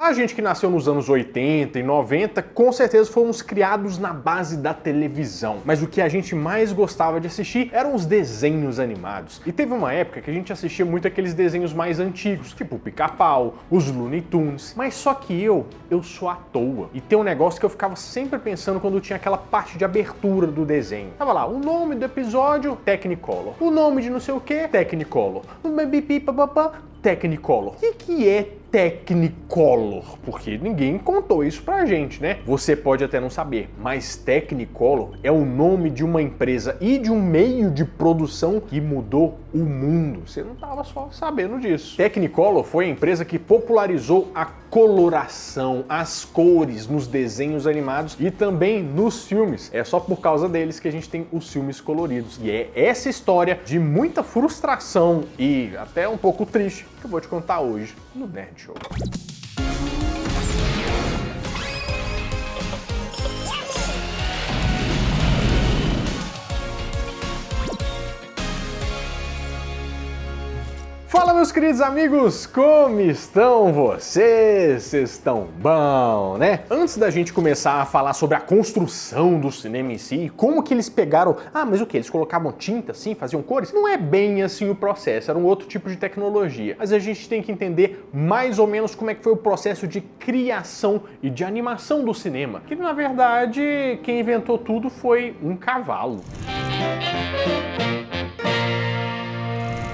A gente que nasceu nos anos 80 e 90, com certeza fomos criados na base da televisão. Mas o que a gente mais gostava de assistir eram os desenhos animados. E teve uma época que a gente assistia muito aqueles desenhos mais antigos, tipo o Pica-Pau, os Looney Tunes. Mas só que eu sou à toa. E tem um negócio que eu ficava sempre pensando quando tinha aquela parte de abertura do desenho. Tava lá, o nome do episódio, Technicolor. O nome de não sei o que, Technicolor. O Technicolor. O que é Technicolor? Porque ninguém contou isso pra gente, né? Você pode até não saber, mas Technicolor é o nome de uma empresa e de um meio de produção que mudou o mundo. Você não estava só sabendo disso. Technicolor foi a empresa que popularizou a coloração, as cores nos desenhos animados e também nos filmes. É só por causa deles que a gente tem os filmes coloridos. E é essa história de muita frustração e até um pouco triste que eu vou te contar hoje no Nerd Show. Fala, meus queridos amigos, como estão vocês? Vocês estão bom, né? Antes da gente começar a falar sobre a construção do cinema em si, como que eles pegaram... mas o que? Eles colocavam tinta assim, faziam cores? Não é bem assim o processo, era um outro tipo de tecnologia. Mas a gente tem que entender mais ou menos como é que foi o processo de criação e de animação do cinema. Que, na verdade, quem inventou tudo foi um cavalo.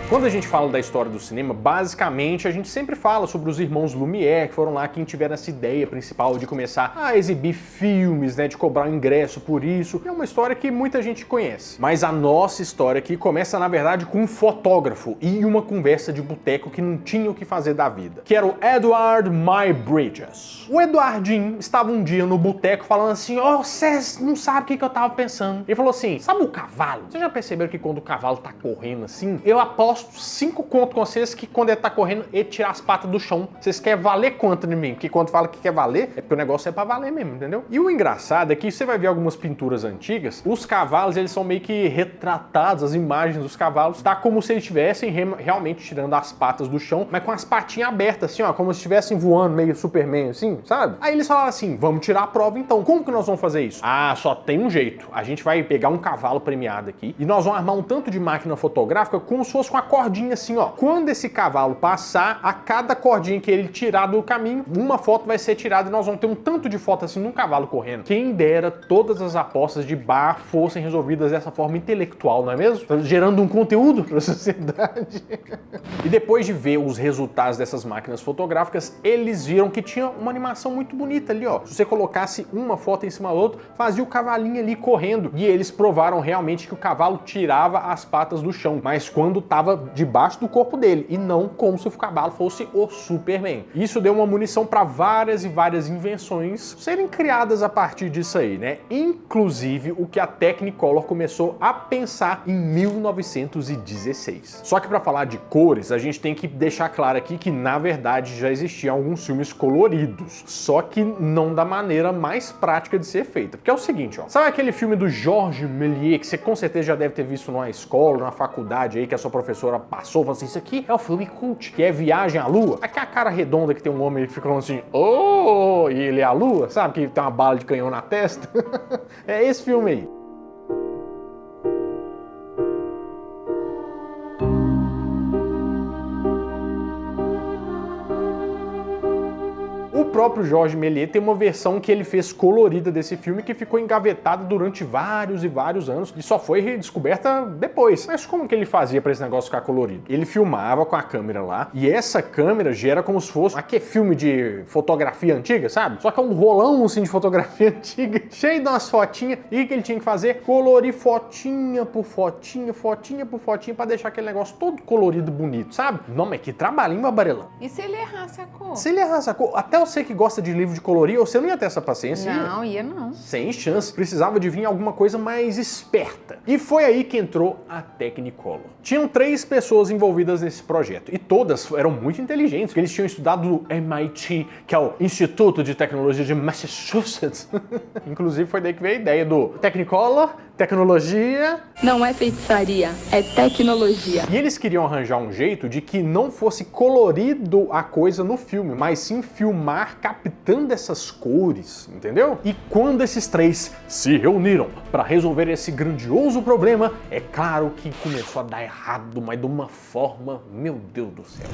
Quando a gente fala da história do cinema, basicamente a gente sempre fala sobre os irmãos Lumière, que foram lá quem tiveram essa ideia principal de começar a exibir filmes, né, de cobrar um ingresso por isso. É uma história que muita gente conhece. Mas a nossa história aqui começa, na verdade, com um fotógrafo e uma conversa de boteco que não tinha o que fazer da vida, que era o Edward Muybridges. O Eduardinho estava um dia no boteco falando assim, vocês não sabem o que eu tava pensando. Ele falou assim, sabe o cavalo? Vocês já perceberam que quando o cavalo tá correndo assim, eu aposto 5 conto com vocês que quando ele tá correndo, ele tira as patas do chão. Vocês querem valer quanto de mim? Porque quando fala que quer valer, é porque o negócio é pra valer mesmo, entendeu? E o engraçado é que você vai ver algumas pinturas antigas, os cavalos, eles são meio que retratados, as imagens dos cavalos, tá como se eles estivessem realmente tirando as patas do chão, mas com as patinhas abertas, assim, ó, como se estivessem voando, meio Superman, assim, sabe? Aí eles falaram assim, vamos tirar a prova então. Como que nós vamos fazer isso? Só tem um jeito. A gente vai pegar um cavalo premiado aqui e nós vamos armar um tanto de máquina fotográfica como se fosse com a cordinha assim, ó. Quando esse cavalo passar, a cada cordinha que ele tirar do caminho, uma foto vai ser tirada e nós vamos ter um tanto de foto assim num cavalo correndo. Quem dera todas as apostas de bar fossem resolvidas dessa forma intelectual, não é mesmo? Gerando um conteúdo para a sociedade. E depois de ver os resultados dessas máquinas fotográficas, eles viram que tinha uma animação muito bonita ali, ó. Se você colocasse uma foto em cima da outra, fazia o cavalinho ali correndo. E eles provaram realmente que o cavalo tirava as patas do chão, mas quando tava debaixo do corpo dele, e não como se o cavalo fosse o Superman. Isso deu uma munição para várias e várias invenções serem criadas a partir disso aí, né? Inclusive o que a Technicolor começou a pensar em 1916. Só que para falar de cores, a gente tem que deixar claro aqui que na verdade já existiam alguns filmes coloridos, só que não da maneira mais prática de ser feita. Porque é o seguinte, ó, sabe aquele filme do Georges Méliès que você com certeza já deve ter visto numa escola, numa faculdade aí, que a sua professora passou, falou assim, isso aqui é o filme cult, que é Viagem à Lua. Aqui é a cara redonda que tem um homem que fica falando assim, e ele é a Lua, sabe? Que tem uma bala de canhão na testa. É esse filme aí. O próprio Georges Méliès tem uma versão que ele fez colorida desse filme que ficou engavetada durante vários e vários anos e só foi redescoberta depois. Mas como que ele fazia para esse negócio ficar colorido? Ele filmava com a câmera lá e essa câmera gera como se fosse aquele filme de fotografia antiga, sabe? Só que é um rolão assim de fotografia antiga, cheio de umas fotinhas. E o que ele tinha que fazer? Colorir fotinha por fotinha, fotinha por fotinha para deixar aquele negócio todo colorido, bonito, sabe? Não, mas que trabalhinho, Barbarelão. E se ele errasse a cor? Se ele errasse a cor, até você que gosta de livro de colorir, você não ia ter essa paciência? Não, ia não. Sem chance. Precisava de vir alguma coisa mais esperta. E foi aí que entrou a Technicolor. Tinham 3 pessoas envolvidas nesse projeto e todas eram muito inteligentes, porque eles tinham estudado no MIT, que é o Instituto de Tecnologia de Massachusetts. Inclusive foi daí que veio a ideia do Technicolor, tecnologia... Não é feitiçaria, é tecnologia. E eles queriam arranjar um jeito de que não fosse colorido a coisa no filme, mas sim filmar celular captando essas cores, entendeu? E quando esses três se reuniram para resolver esse grandioso problema, é claro que começou a dar errado, mas de uma forma, meu Deus do céu.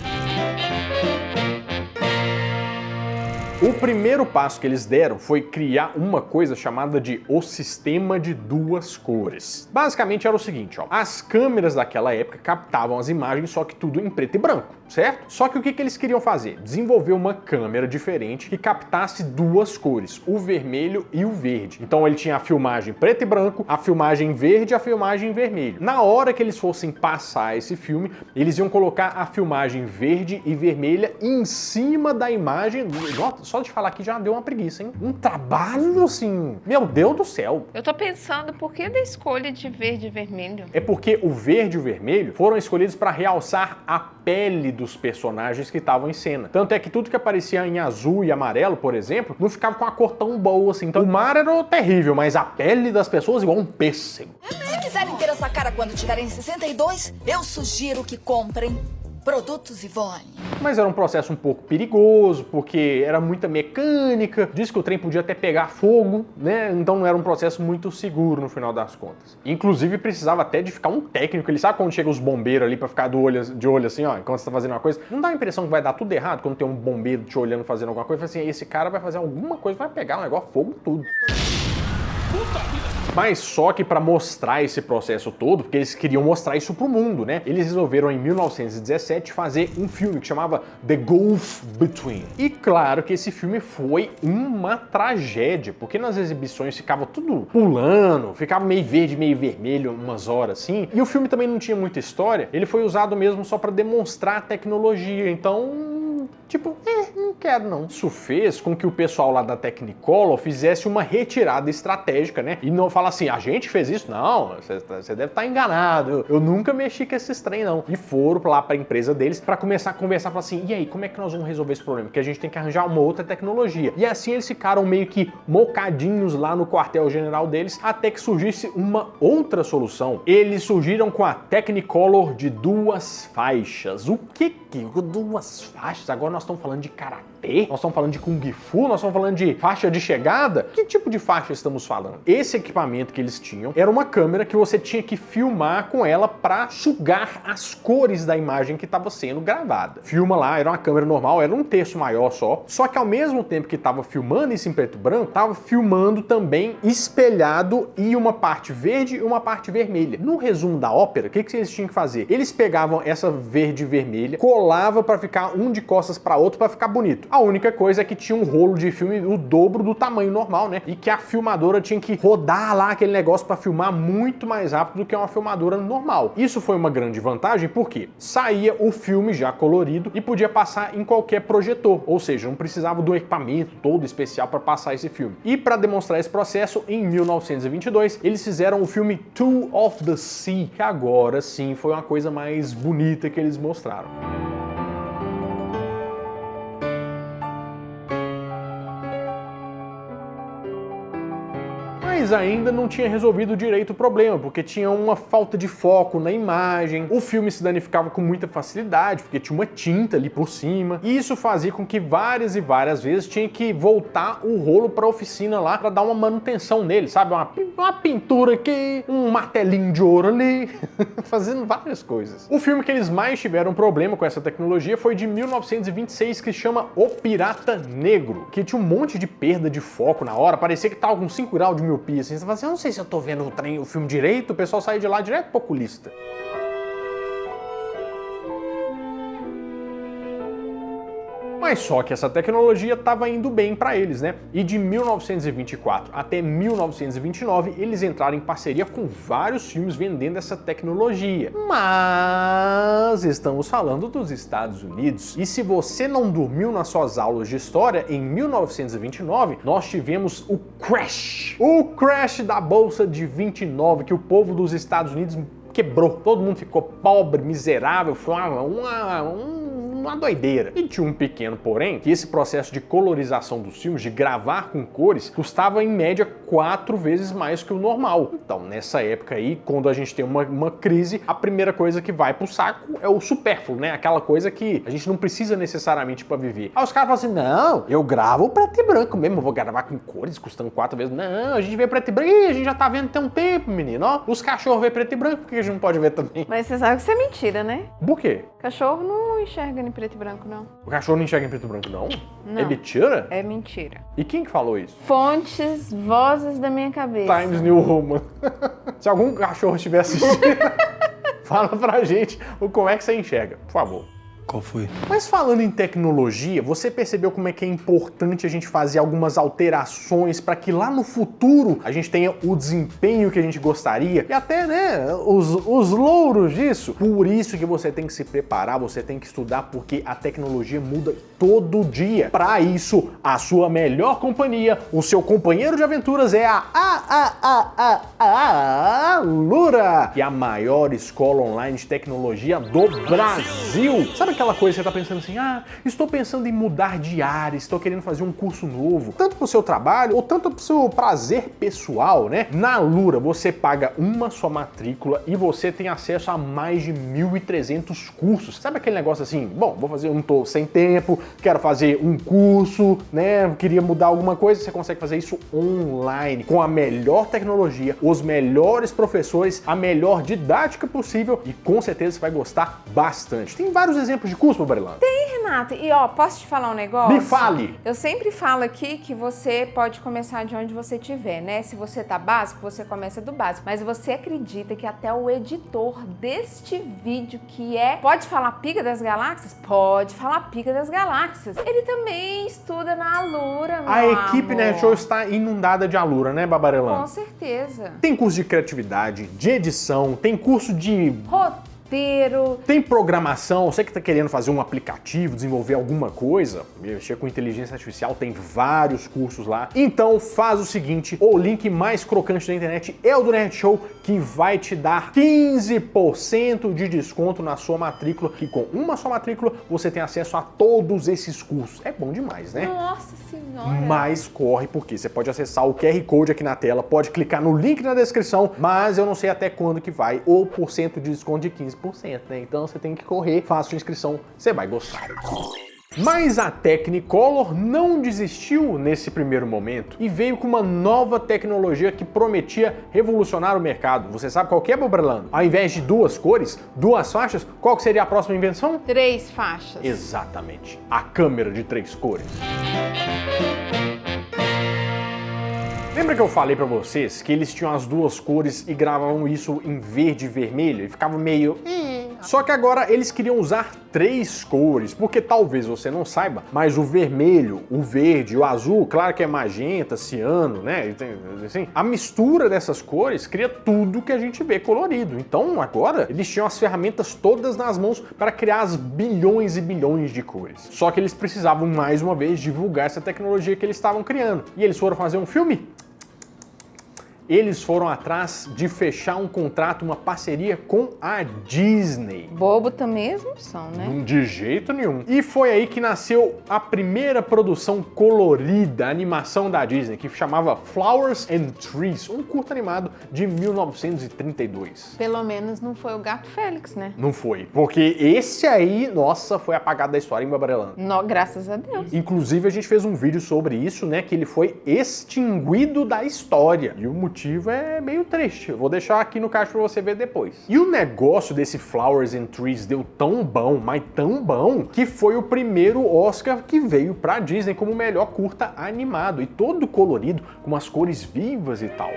O primeiro passo que eles deram foi criar uma coisa chamada de o sistema de duas cores. Basicamente era o seguinte, ó, as câmeras daquela época captavam as imagens, só que tudo em preto e branco, certo? Só que o que eles queriam fazer? Desenvolver uma câmera diferente que captasse duas cores, o vermelho e o verde. Então ele tinha a filmagem preto e branco, a filmagem verde e a filmagem vermelho. Na hora que eles fossem passar esse filme, eles iam colocar a filmagem verde e vermelha em cima da imagem. Nossa, só de falar aqui já deu uma preguiça, hein? Um trabalho, assim, meu Deus do céu. Eu tô pensando, por que da escolha de verde e vermelho? É porque o verde e o vermelho foram escolhidos para realçar a pele dos personagens que estavam em cena. Tanto é que tudo que aparecia em azul e amarelo, por exemplo, não ficava com a cor tão boa assim. Então o mar era terrível, mas a pele das pessoas igual um pêssego. Se quiserem ter essa cara quando tiverem 62, eu sugiro que comprem produtos Ivone. Mas era um processo um pouco perigoso, porque era muita mecânica, diz que o trem podia até pegar fogo, né? Então não era um processo muito seguro no final das contas. Inclusive precisava até de ficar um técnico, ele sabe quando chega os bombeiros ali pra ficar de olho assim, ó, enquanto você tá fazendo uma coisa, não dá a impressão que vai dar tudo errado quando tem um bombeiro te olhando fazendo alguma coisa, assim, esse cara vai fazer alguma coisa, vai pegar um negócio, fogo, tudo. Mas só que para mostrar esse processo todo, porque eles queriam mostrar isso pro mundo, né? Eles resolveram em 1917 fazer um filme que chamava The Gulf Between. E claro que esse filme foi uma tragédia, porque nas exibições ficava tudo pulando, ficava meio verde, meio vermelho umas horas assim. E o filme também não tinha muita história, ele foi usado mesmo só para demonstrar a tecnologia, então... Tipo, não quero não. Isso fez com que o pessoal lá da Technicolor fizesse uma retirada estratégica, né? E não fala assim, a gente fez isso? Não, você deve estar enganado. Eu nunca mexi com esses trem, não. E foram lá para a empresa deles para começar a conversar, falar assim, e aí, como é que nós vamos resolver esse problema? Porque a gente tem que arranjar uma outra tecnologia. E assim eles ficaram meio que mocadinhos lá no quartel-general deles, até que surgisse uma outra solução. Eles surgiram com a Technicolor de duas faixas. O que? Duas faixas? Agora nós estamos falando de karatê? Nós estamos falando de kung fu? Nós estamos falando de faixa de chegada? Que tipo de faixa estamos falando? Esse equipamento que eles tinham era uma câmera que você tinha que filmar com ela para sugar as cores da imagem que estava sendo gravada. Filma lá, era uma câmera normal, era um terço maior só que ao mesmo tempo que estava filmando isso em preto e branco, estava filmando também espelhado e uma parte verde e uma parte vermelha. No resumo da ópera, o que eles tinham que fazer? Eles pegavam essa verde e vermelha, colava para ficar um de costas para outro para ficar bonito. A única coisa é que tinha um rolo de filme o dobro do tamanho normal, né? E que a filmadora tinha que rodar lá aquele negócio para filmar muito mais rápido do que uma filmadora normal. Isso foi uma grande vantagem porque saía o filme já colorido e podia passar em qualquer projetor, ou seja, não precisava do equipamento todo especial para passar esse filme. E para demonstrar esse processo, em 1922, eles fizeram o filme Two of the Sea, que agora sim foi uma coisa mais bonita que eles mostraram. Mas ainda não tinha resolvido direito o problema, porque tinha uma falta de foco na imagem, o filme se danificava com muita facilidade, porque tinha uma tinta ali por cima, e isso fazia com que várias e várias vezes tinha que voltar o rolo para a oficina lá para dar uma manutenção nele, sabe? Uma pintura aqui, um martelinho de ouro ali, fazendo várias coisas. O filme que eles mais tiveram problema com essa tecnologia foi de 1926, que chama O Pirata Negro, que tinha um monte de perda de foco na hora, parecia que tava com 5 graus de miopia, assim, você fala assim, eu não sei se eu tô vendo o filme direito, o pessoal sai de lá direto pro oculista. Mas só que essa tecnologia estava indo bem para eles, né? E de 1924 até 1929, eles entraram em parceria com vários filmes vendendo essa tecnologia. Mas estamos falando dos Estados Unidos. E se você não dormiu nas suas aulas de história, em 1929, nós tivemos o crash. O crash da Bolsa de 29, que o povo dos Estados Unidos quebrou. Todo mundo ficou pobre, miserável, foi um uma doideira. E tinha um pequeno porém, que esse processo de colorização dos filmes, de gravar com cores, custava em média 4 vezes mais que o normal. Então, nessa época aí, quando a gente tem uma crise, a primeira coisa que vai pro saco é o supérfluo, né? Aquela coisa que a gente não precisa necessariamente pra viver. Aí os caras falam assim, não, eu gravo preto e branco mesmo, eu vou gravar com cores custando 4 vezes. Não, a gente vê preto e branco. Ih, a gente já tá vendo tem um tempo, menino, ó. Os cachorros vêem preto e branco, por que a gente não pode ver também? Mas você sabe que isso é mentira, né? Por quê? Cachorro não enxerga em preto e branco, não. O cachorro não enxerga em preto e branco, não? Não. É mentira? É mentira. E quem que falou isso? Fontes, vozes da minha cabeça. Times New Roman. Se algum cachorro estiver assistindo, fala pra gente como é que você enxerga, por favor. Qual foi? Mas falando em tecnologia, você percebeu como é que é importante a gente fazer algumas alterações para que lá no futuro a gente tenha o desempenho que a gente gostaria e até, né, os louros disso? Por isso que você tem que se preparar, você tem que estudar, porque a tecnologia muda todo dia. Para isso, a sua melhor companhia, o seu companheiro de aventuras é a Alura, que é a maior escola online de tecnologia do Brasil. Sabe aquela coisa que você tá pensando assim, estou pensando em mudar de área, estou querendo fazer um curso novo, tanto pro seu trabalho ou tanto pro seu prazer pessoal, né? Na Alura você paga uma só matrícula e você tem acesso a mais de 1.300 cursos. Sabe aquele negócio assim, bom, vou fazer, não tô sem tempo, quero fazer um curso, né? Queria mudar alguma coisa, você consegue fazer isso online, com a melhor tecnologia, os melhores professores, a melhor didática possível e com certeza você vai gostar bastante. Tem vários exemplos de curso, Barilando? Tem, Renato. E ó, posso te falar um negócio? Me fale! Eu sempre falo aqui que você pode começar de onde você estiver, né? Se você tá básico, você começa do básico. Mas você acredita que até o editor deste vídeo, que pode falar Pica das Galáxias? Pode falar Pica das Galáxias. Ele também estuda na Alura, meu A equipe amor. Nerd Show está inundada de Alura, né, Babarelando? Com certeza. Tem curso de criatividade, de edição, tem curso de Roteiro. tem programação, você que está querendo fazer um aplicativo, desenvolver alguma coisa, mexer com inteligência artificial, tem vários cursos lá. Então faz o seguinte, o link mais crocante da internet é o do Nerd Show, que vai te dar 15% de desconto na sua matrícula, que com uma só matrícula você tem acesso a todos esses cursos. É bom demais, né? Nossa Senhora. Mas corre, porque você pode acessar o QR Code aqui na tela, pode clicar no link na descrição, mas eu não sei até quando que vai o porcento de desconto de 15%, né? Então você tem que correr, faça sua inscrição, você vai gostar. Mas a Technicolor não desistiu nesse primeiro momento e veio com uma nova tecnologia que prometia revolucionar o mercado. Você sabe qual que é, Bobrelando? Ao invés de 2 cores, 2 faixas, qual que seria a próxima invenção? 3 faixas. Exatamente, a câmera de 3 cores. Lembra que eu falei pra vocês que eles tinham as 2 cores e gravavam isso em verde e vermelho e ficava meio... Só que agora eles queriam usar 3 cores, porque talvez você não saiba, mas o vermelho, o verde, o azul, claro que é magenta, ciano, né? Assim, a mistura dessas cores cria tudo que a gente vê colorido. Então agora eles tinham as ferramentas todas nas mãos para criar as bilhões e bilhões de cores. Só que eles precisavam mais uma vez divulgar essa tecnologia que eles estavam criando. E eles foram fazer um filme? Eles foram atrás de fechar um contrato, uma parceria com a Disney. Bobo também eles não são, né? De jeito nenhum. E foi aí que nasceu a primeira produção colorida, animação da Disney, que chamava Flowers and Trees, um curto animado de 1932. Pelo menos não foi o Gato Félix, né? Não foi, porque esse aí, nossa, foi apagado da história em Babarelando. Graças a Deus. Inclusive a gente fez um vídeo sobre isso, né, que ele foi extinguido da história. E o motivo é meio triste. Eu vou deixar aqui no card pra você ver depois. E o negócio desse Flowers and Trees deu tão bom, mas tão bom, que foi o primeiro Oscar que veio pra Disney como o melhor curta animado. E todo colorido, com umas cores vivas e tal.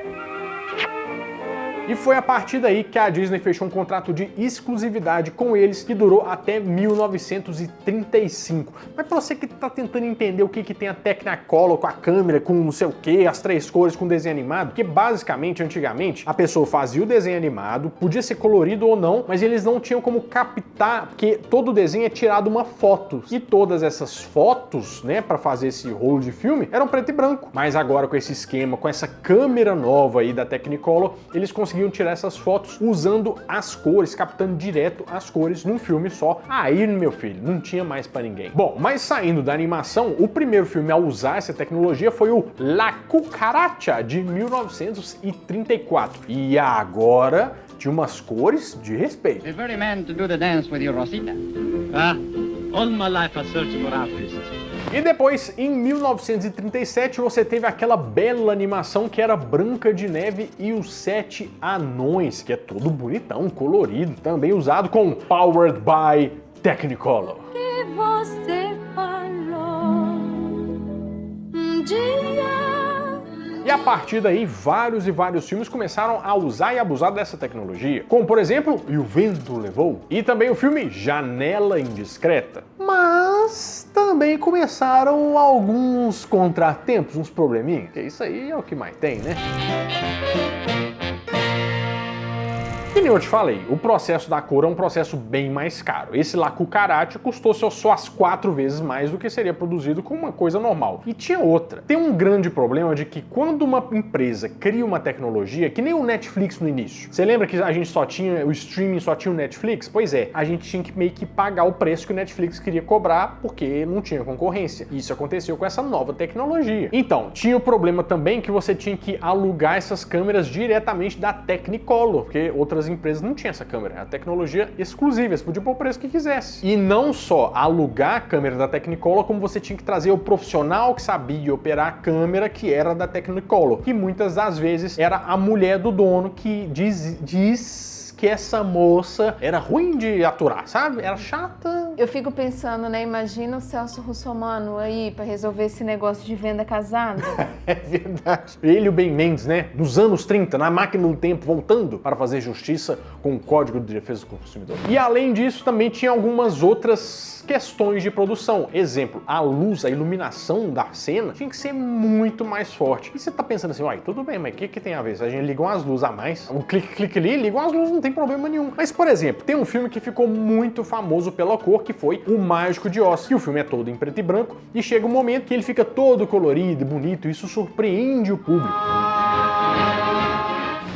E foi a partir daí que a Disney fechou um contrato de exclusividade com eles que durou até 1935. Mas pra você que tá tentando entender o que tem a Technicolor com a câmera, com não sei o que, as 3 cores com desenho animado, porque basicamente, antigamente, a pessoa fazia o desenho animado, podia ser colorido ou não, mas eles não tinham como captar, porque todo o desenho é tirado uma foto. E todas essas fotos, né, pra fazer esse rolo de filme, eram preto e branco. Mas agora com esse esquema, com essa câmera nova aí da Technicolor, eles conseguiram conseguiam tirar essas fotos usando as cores, captando direto as cores num filme só. Aí, meu filho, não tinha mais pra ninguém. Bom, mas saindo da animação, o primeiro filme a usar essa tecnologia foi o La Cucaracha, de 1934. E agora tinha umas cores de respeito. The very man to do the dance with you, Rosita. All my life I searched for artists. E depois, em 1937, você teve aquela bela animação que era Branca de Neve e os Sete Anões, que é todo bonitão, colorido, também usado com Powered by Technicolor. Que você falou dia. E a partir daí, vários e vários filmes começaram a usar e abusar dessa tecnologia, como por exemplo, E o Vento Levou, e também o filme Janela Indiscreta. Mas também começaram alguns contratempos, uns probleminhas, que isso aí é o que mais tem, né? Que nem eu te falei, o processo da cor é um processo bem mais caro. Esse La Cucaracha custou só as 4 vezes mais do que seria produzido com uma coisa normal. E tinha outra. Tem um grande problema de que quando uma empresa cria uma tecnologia, que nem o Netflix no início. Você lembra que a gente só tinha, o streaming só tinha o Netflix? Pois é, a gente tinha que meio que pagar o preço que o Netflix queria cobrar porque não tinha concorrência. Isso aconteceu com essa nova tecnologia. Então, tinha o problema também que você tinha que alugar essas câmeras diretamente da Technicolor, porque outras empresas não tinham essa câmera, a tecnologia exclusiva, você podia pôr o preço que quisesse. E não só alugar a câmera da Technicolor, como você tinha que trazer o profissional que sabia operar a câmera que era da Technicolor, que muitas das vezes era a mulher do dono que diz que essa moça era ruim de aturar, sabe? Era chata. Eu fico pensando, né? Imagina o Celso Russomano aí pra resolver esse negócio de venda casada. É verdade. Ele e o Ben Mendes, né? Nos anos 30, na máquina do tempo, voltando para fazer justiça com o Código de Defesa do Consumidor. E além disso, também tinha algumas outras questões de produção. Exemplo, a luz, a iluminação da cena tinha que ser muito mais forte. E você tá pensando assim, uai, tudo bem, mas o que tem a ver? Se a gente liga umas luzes a mais, um clique ali, liga umas luzes, não tem problema nenhum. Mas, por exemplo, tem um filme que ficou muito famoso pela cor, que foi O Mágico de Oz. E o filme é todo em preto e branco, e chega um momento que ele fica todo colorido e bonito, e isso surpreende o público.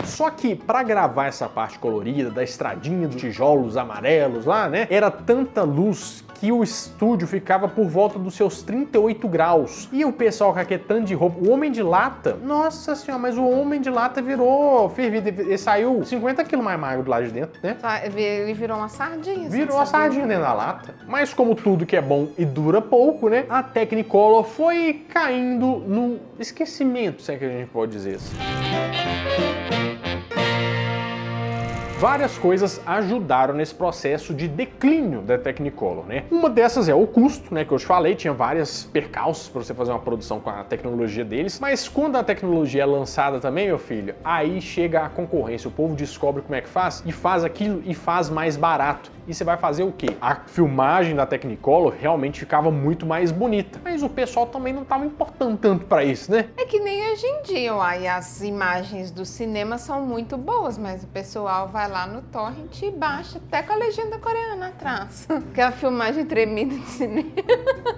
Só que para gravar essa parte colorida da estradinha dos tijolos amarelos lá, né, era tanta luz que o estúdio ficava por volta dos seus 38 graus. E o pessoal caquetando de roupa, o Homem de Lata, nossa senhora, mas o Homem de Lata virou fervido, ele saiu 50 quilos mais magro do lado de dentro, né? Ele virou uma sardinha. Virou uma sardinha dentro da lata. Mas como tudo que é bom e dura pouco, né, a Technicolor foi caindo no esquecimento, se é que a gente pode dizer assim. Várias coisas ajudaram nesse processo de declínio da Technicolor, né? Uma dessas é o custo, né, que eu te falei, tinha várias percalços para você fazer uma produção com a tecnologia deles, mas quando a tecnologia é lançada também, meu filho, aí chega a concorrência, o povo descobre como é que faz e faz aquilo e faz mais barato. E você vai fazer o quê? A filmagem da Technicolor realmente ficava muito mais bonita, mas o pessoal também não estava importando tanto para isso, né? É que nem hoje em dia, uai, as imagens do cinema são muito boas, mas o pessoal vai lá no torrent e baixa até com a legenda coreana atrás. Que é a filmagem tremenda de cinema.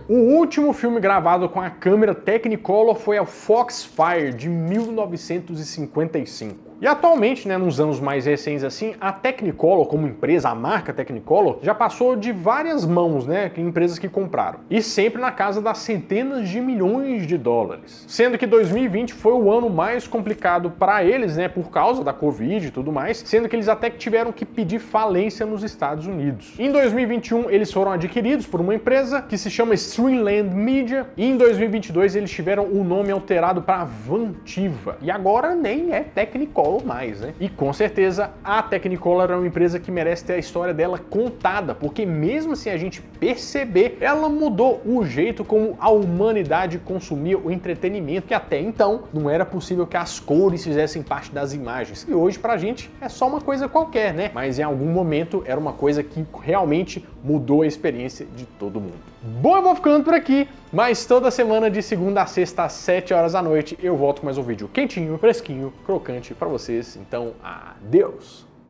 O último filme gravado com a câmera Technicolor foi o Foxfire, de 1955. E atualmente, né, nos anos mais recentes assim, a Technicolor como empresa, a marca Technicolor, já passou de várias mãos, né, empresas que compraram. E sempre na casa das centenas de milhões de dólares. Sendo que 2020 foi o ano mais complicado para eles, né, por causa da Covid e tudo mais, sendo que eles até que tiveram que pedir falência nos Estados Unidos. Em 2021, eles foram adquiridos por uma empresa que se chama Streamland Media, e em 2022 eles tiveram o nome alterado para Vantiva. E agora nem é Technicolor mais, né? E com certeza a Technicolor é uma empresa que merece ter a história dela contada, porque mesmo sem a gente perceber, ela mudou o jeito como a humanidade consumia o entretenimento, que até então não era possível que as cores fizessem parte das imagens. E hoje pra gente é só uma coisa qualquer, né? Mas em algum momento era uma coisa que realmente mudou a experiência de todo mundo. Bom, eu vou ficando por aqui, mas toda semana de segunda a sexta às 7 horas da noite eu volto com mais um vídeo quentinho, fresquinho, crocante pra vocês. Então, adeus!